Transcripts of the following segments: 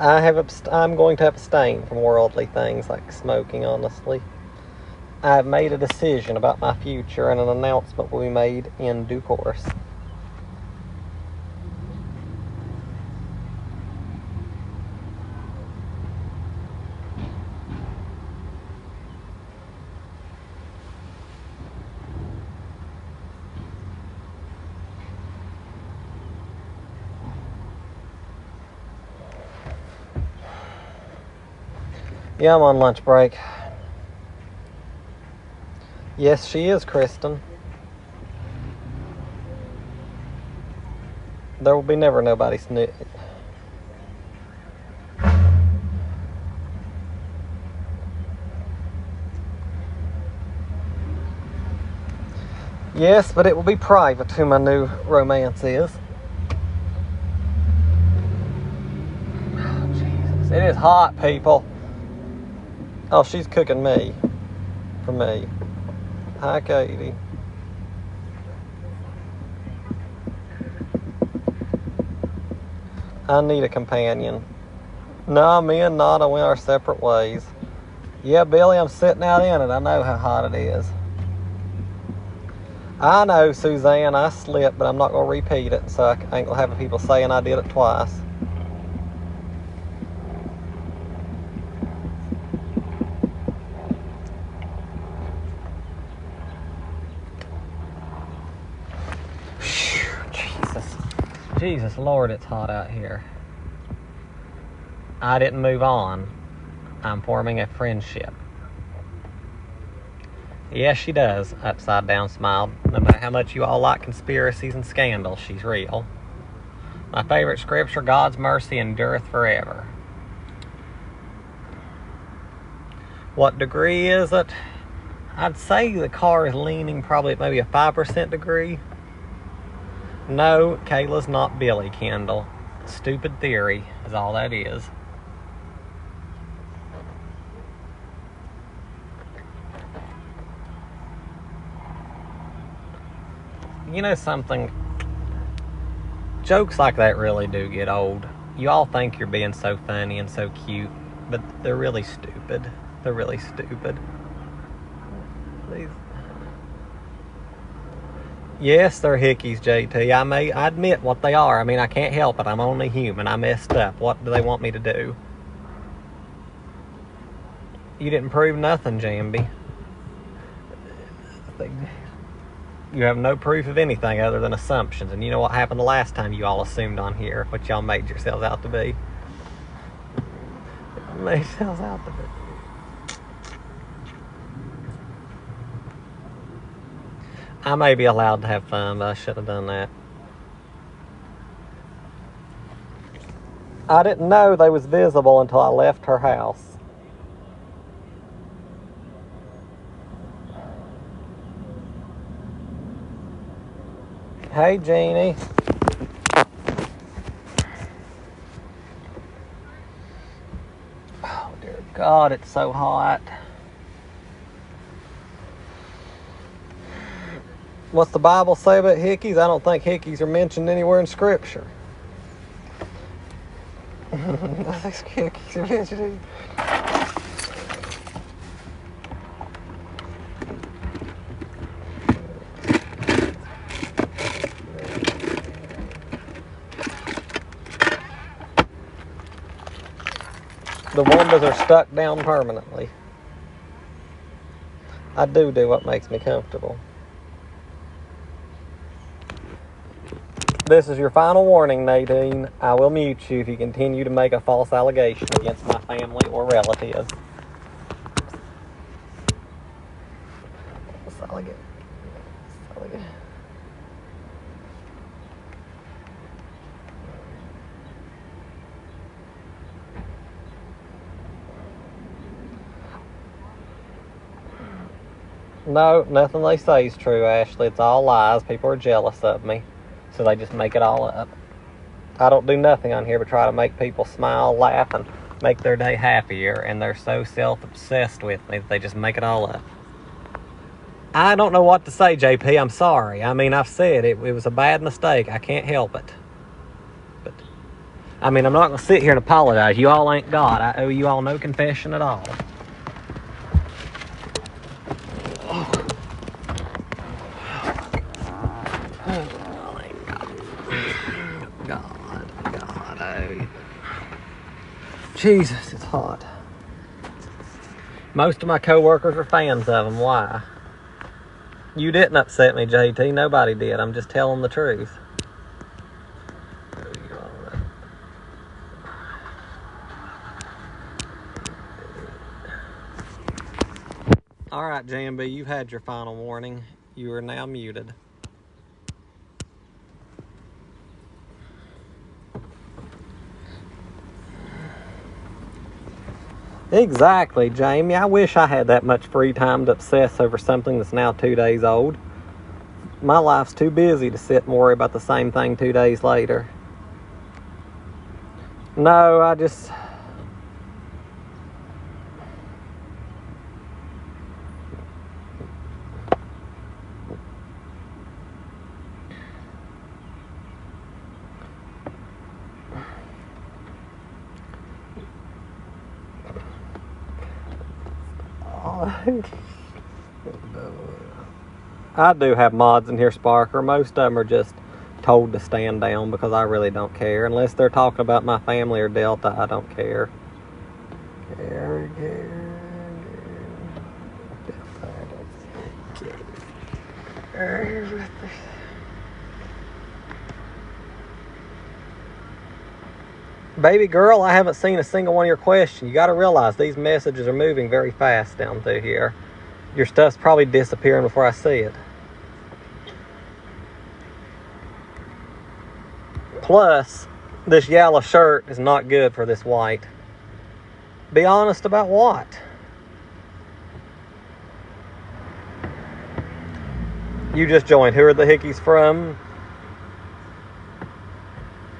I'm going to abstain from worldly things like smoking, honestly. I've made a decision about my future, and an announcement will be made in due course. Yeah, I'm on lunch break. Yes, she is, Kristen. There will be never nobody snitch. Yes, but it will be private who my new romance is. Oh, Jesus. It is hot, people. Oh, she's cooking me. For me. Hi, Katie. I need a companion. No, me and Nada went our separate ways. Yeah, Billy, I'm sitting out in it. I know how hot it is. I know, Suzanne, I slipped, but I'm not going to repeat it, so I ain't going to have people saying I did it twice. Jesus Lord, it's hot out here. I didn't move on. I'm forming a friendship. Yes, she does, Upside Down smiled. No matter how much you all like conspiracies and scandals, she's real. My favorite scripture, God's mercy endureth forever. What degree is it? I'd say the car is leaning probably at maybe a 5% degree. No, Kayla's not Billy, Kendall. Stupid theory is all that is. You know something? Jokes like that really do get old. You all think you're being so funny and so cute, but they're really stupid. They're really stupid. These... Yes, they're hickeys, JT. I admit what they are. I mean, I can't help it. I'm only human. I messed up. What do they want me to do? You didn't prove nothing, Jamby. You have no proof of anything other than assumptions. And you know what happened the last time you all assumed on here, what y'all made yourselves out to be. Made yourselves out to be. I may be allowed to have fun, but I should have done that. I didn't know they was visible until I left her house. Hey, Jeannie. Oh, dear God, it's so hot. What's the Bible say about hickeys? I don't think hickeys are mentioned anywhere in Scripture. I think hickeys are mentioned. The windows are stuck down permanently. I do what makes me comfortable. This is your final warning, Nadine. I will mute you if you continue to make a false allegation against my family or relatives. No, nothing they say is true, Ashley. It's all lies. People are jealous of me, so they just make it all up. I don't do nothing on here but try to make people smile, laugh, and make their day happier, and they're so self-obsessed with me that they just make it all up. I don't know what to say, JP. I'm sorry. I mean, I've said it was a bad mistake. I can't help it. I mean, I'm not going to sit here and apologize. You all ain't God. I owe you all no confession at all. God, I owe you. Jesus, it's hot. Most of my coworkers are fans of them. Why? You didn't upset me, JT. Nobody did. I'm just telling the truth. All right, JMB, you've had your final warning. You are now muted. Exactly, Jamie. I wish I had that much free time to obsess over something that's now 2 days old. My life's too busy to sit and worry about the same thing 2 days later. No, I just... I do have mods in here, Sparker. Most of them are just told to stand down because I really don't care. Unless they're talking about my family or Delta, I don't care. Baby girl, I haven't seen a single one of your questions. You got to realize these messages are moving very fast down through here. Your stuff's probably disappearing before I see it. Plus, this yellow shirt is not good for this white. Be honest about what? You just joined. Who are the hickeys from?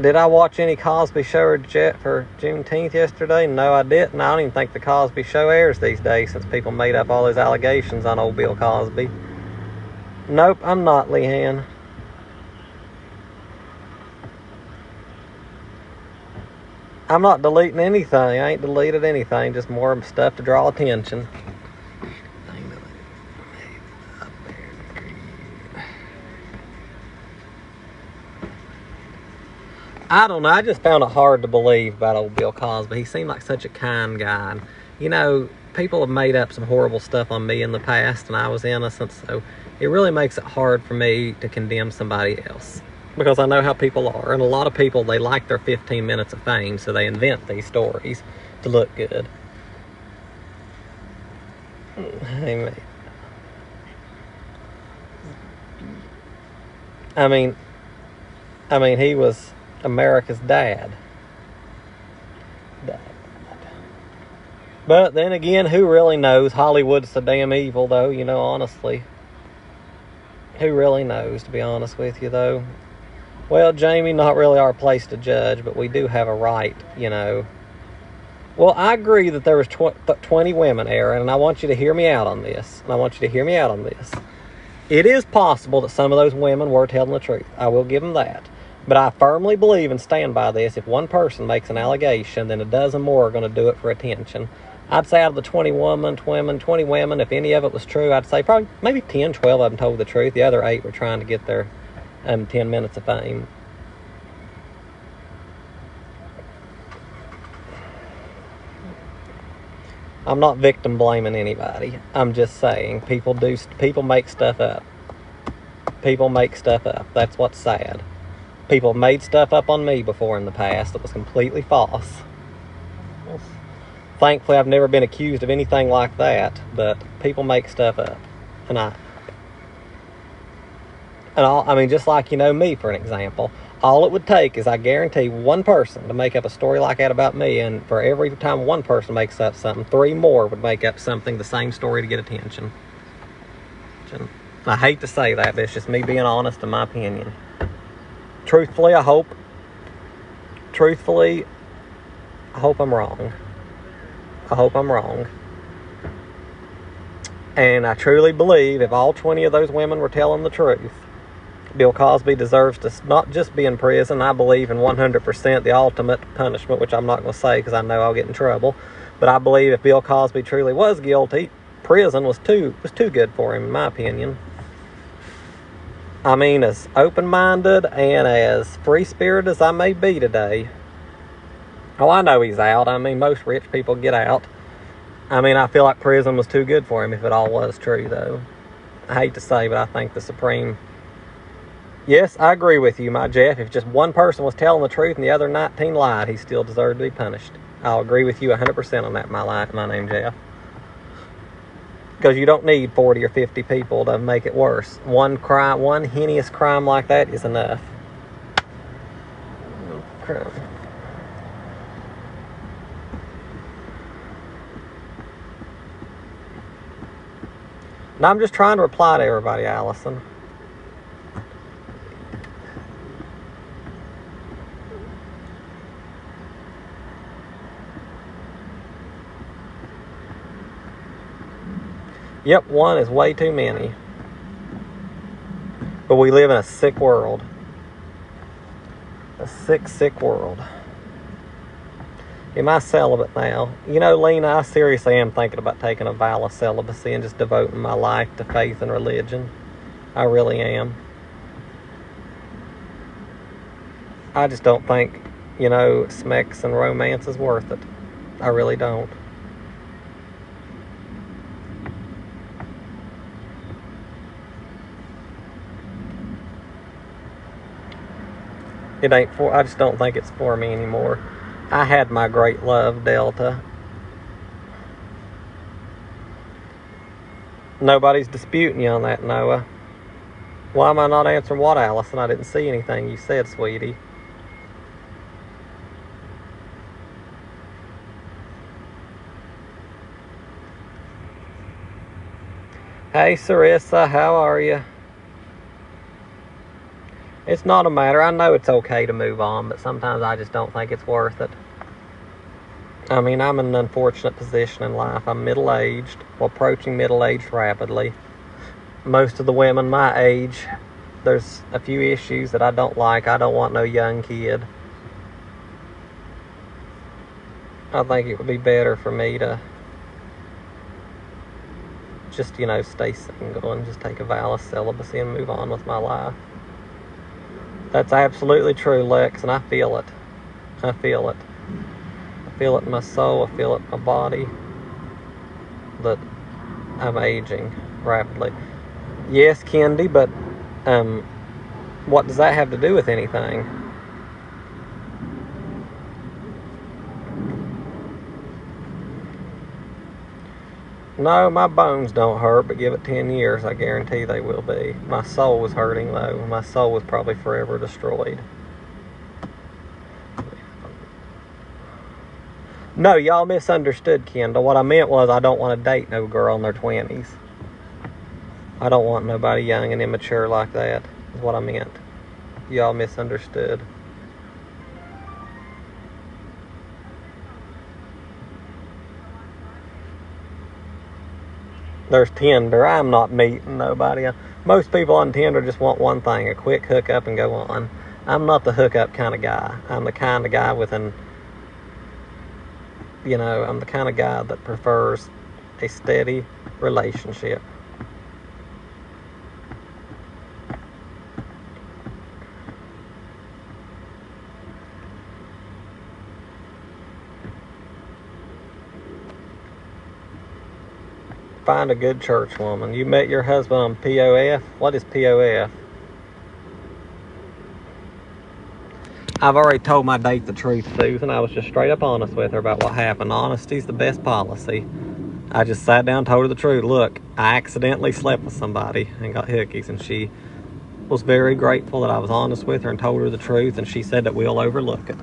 Did I watch any Cosby Show or Jet for Juneteenth yesterday? No, I didn't. I don't even think the Cosby Show airs these days since people made up all those allegations on old Bill Cosby. Nope, I'm not, Leanne. I'm not deleting anything. I ain't deleted anything. Just more stuff to draw attention. I don't know. I just found it hard to believe about old Bill Cosby. He seemed like such a kind guy. And, you know, people have made up some horrible stuff on me in the past, and I was innocent. So it really makes it hard for me to condemn somebody else. Because I know how people are. And a lot of people, they like their 15 minutes of fame, so they invent these stories to look good. Amen. I mean, he was America's dad. But then again, who really knows? Hollywood's so damn evil, though, you know, honestly. Who really knows, to be honest with you, though? Well, Jamie, not really our place to judge, but we do have a right, you know. Well, I agree that there was 20 women, Aaron, and I want you to hear me out on this. It is possible that some of those women were telling the truth. I will give them that. But I firmly believe and stand by this. If one person makes an allegation, then a dozen more are going to do it for attention. I'd say out of the 20 women, if any of it was true, I'd say probably maybe 10, 12 of them told the truth. The other 8 were trying to get their 10 minutes of fame. I'm not victim blaming anybody. I'm just saying people make stuff up. People make stuff up. That's what's sad. People made stuff up on me before in the past that was completely false. Thankfully, I've never been accused of anything like that, but people make stuff up. I mean, just like, you know, me, for an example. All it would take is, I guarantee, one person to make up a story like that about me, and for every time one person makes up something, 3 more would make up something, the same story, to get attention. I hate to say that, but it's just me being honest in my opinion. Truthfully, I hope I'm wrong. And I truly believe if all 20 of those women were telling the truth, Bill Cosby deserves to not just be in prison. I believe in 100% the ultimate punishment, which I'm not going to say because I know I'll get in trouble. But I believe if Bill Cosby truly was guilty, prison was too good for him, in my opinion. I mean, as open-minded and as free-spirited as I may be today, oh, I know he's out. I mean, most rich people get out. I mean, I feel like prison was too good for him if it all was true, though. I hate to say, but I think the Supreme... Yes, I agree with you, my Jeff. If just one person was telling the truth and the other 19 lied, he still deserved to be punished. I'll agree with you 100% on that, my name, Jeff. Because you don't need 40 or 50 people to make it worse. One heinous crime like that is enough. Crime. And I'm just trying to reply to everybody, Allison. Yep, one is way too many. But we live in a sick world. A sick, sick world. Am I celibate now? You know, Lena, I seriously am thinking about taking a vow of celibacy and just devoting my life to faith and religion. I really am. I just don't think, you know, smecks and romance is worth it. I really don't. It ain't for, I just don't think it's for me anymore. I had my great love, Delta. Nobody's disputing you on that, Noah. Why am I not answering what, Allison? I didn't see anything you said, sweetie. Hey, Sarissa, how are you? It's not a matter. I know it's okay to move on, but sometimes I just don't think it's worth it. I mean, I'm in an unfortunate position in life. I'm middle-aged, approaching middle-aged rapidly. Most of the women my age, there's a few issues that I don't like. I don't want no young kid. I think it would be better for me to just, you know, stay single and just take a vow of celibacy and move on with my life. That's absolutely true, Lex, and I feel it. I feel it. I feel it in my soul. I feel it in my body. That I'm aging rapidly. Yes, Kendi, but what does that have to do with anything? No, my bones don't hurt, but give it 10 years, I guarantee they will be. My soul was hurting, though. My soul was probably forever destroyed. No, y'all misunderstood, Kendall. What I meant was I don't want to date no girl in their 20s. I don't want nobody young and immature like that, is what I meant. Y'all misunderstood. There's Tinder. I'm not meeting nobody. Most people on Tinder just want one thing, a quick hookup and go on. I'm not the hookup kind of guy. I'm the kind of guy with I'm the kind of guy that prefers a steady relationship. Find a good church woman. You met your husband on POF? What is POF? I've already told my date the truth, Susan. I was just straight up honest with her about what happened. Honesty's the best policy. I just sat down and told her the truth. Look, I accidentally slept with somebody and got hookies, and she was very grateful that I was honest with her and told her the truth, and she said that we'll overlook it.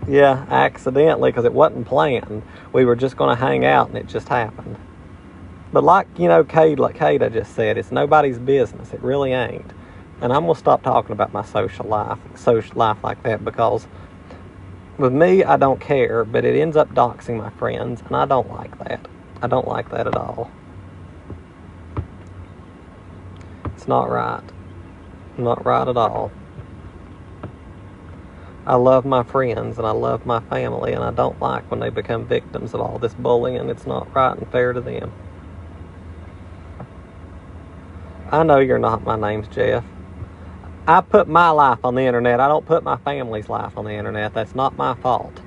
Yeah, accidentally, because it wasn't planned. We were just going to hang out, and it just happened. But like, you know, Kata just said, it's nobody's business. It really ain't. And I'm going to stop talking about my social life like that, because with me, I don't care, but it ends up doxing my friends, and I don't like that. I don't like that at all. It's not right. Not right at all. I love my friends, and I love my family, and I don't like when they become victims of all this bullying. It's not right and fair to them. I know you're not. My name's Jeff. I put my life on the internet. I don't put my family's life on the internet. That's not my fault.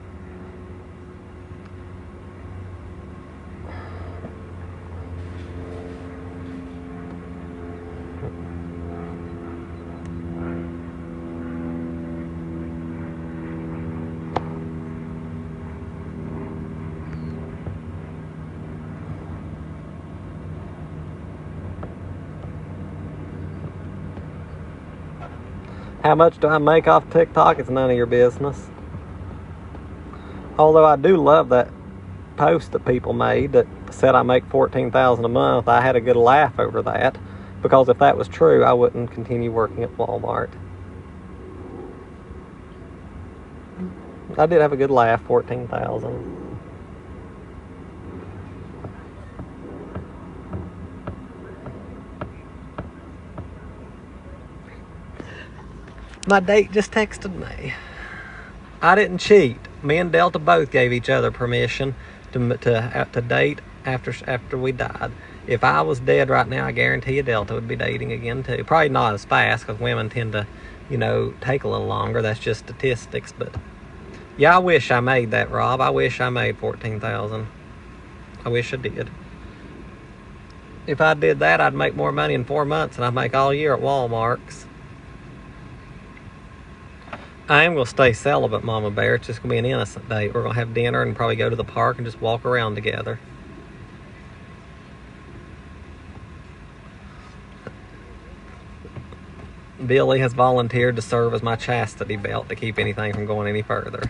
How much do I make off TikTok? It's none of your business. Although I do love that post that people made that said I make $14,000 a month. I had a good laugh over that, because if that was true, I wouldn't continue working at Walmart. I did have a good laugh, 14,000. My date just texted me. I didn't cheat. Me and Delta both gave each other permission to date after we died. If I was dead right now, I guarantee you Delta would be dating again too. Probably not as fast, because women tend to, you know, take a little longer. That's just statistics. But yeah, I wish I made that, Rob. I wish I made 14,000. I wish I did. If I did that, I'd make more money in 4 months than I make all year at Walmart's. I am going to stay celibate, Mama Bear. It's just going to be an innocent date. We're going to have dinner and probably go to the park and just walk around together. Billy has volunteered to serve as my chastity belt to keep anything from going any further.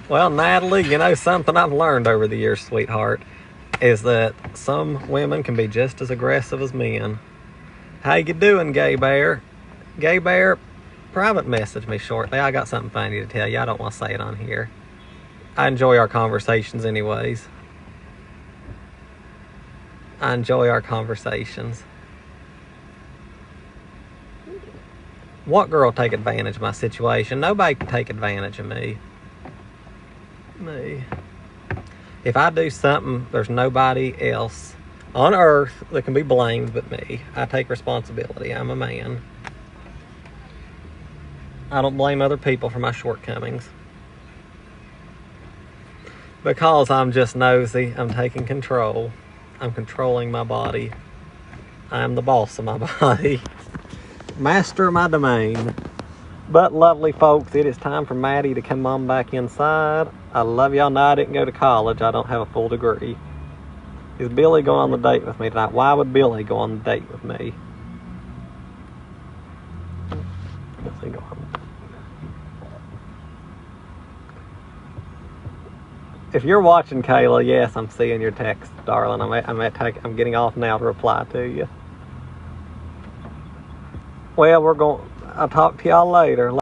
Well, Natalie, you know, something I've learned over the years, sweetheart, is that some women can be just as aggressive as men. How you doing, Gay Bear? Gay Bear, private message me shortly. I got something funny to tell you. I don't want to say it on here. I enjoy our conversations anyways. I enjoy our conversations. What girl take advantage of my situation? Nobody can take advantage of me. If I do something, there's nobody else on earth that can be blamed but me. I take responsibility. I'm a man. I don't blame other people for my shortcomings. Because I'm just nosy, I'm taking control. I'm controlling my body. I'm the boss of my body. Master of my domain. But lovely folks, it is time for Maddie to come on back inside. I love y'all. No, I didn't go to college. I don't have a full degree. Is Billy going on the date with me tonight? Why would Billy go on the date with me? What's he going? If you're watching, Kayla, yes, I'm seeing your text, darling. I'm getting off now to reply to you. Well, I'll talk to y'all later.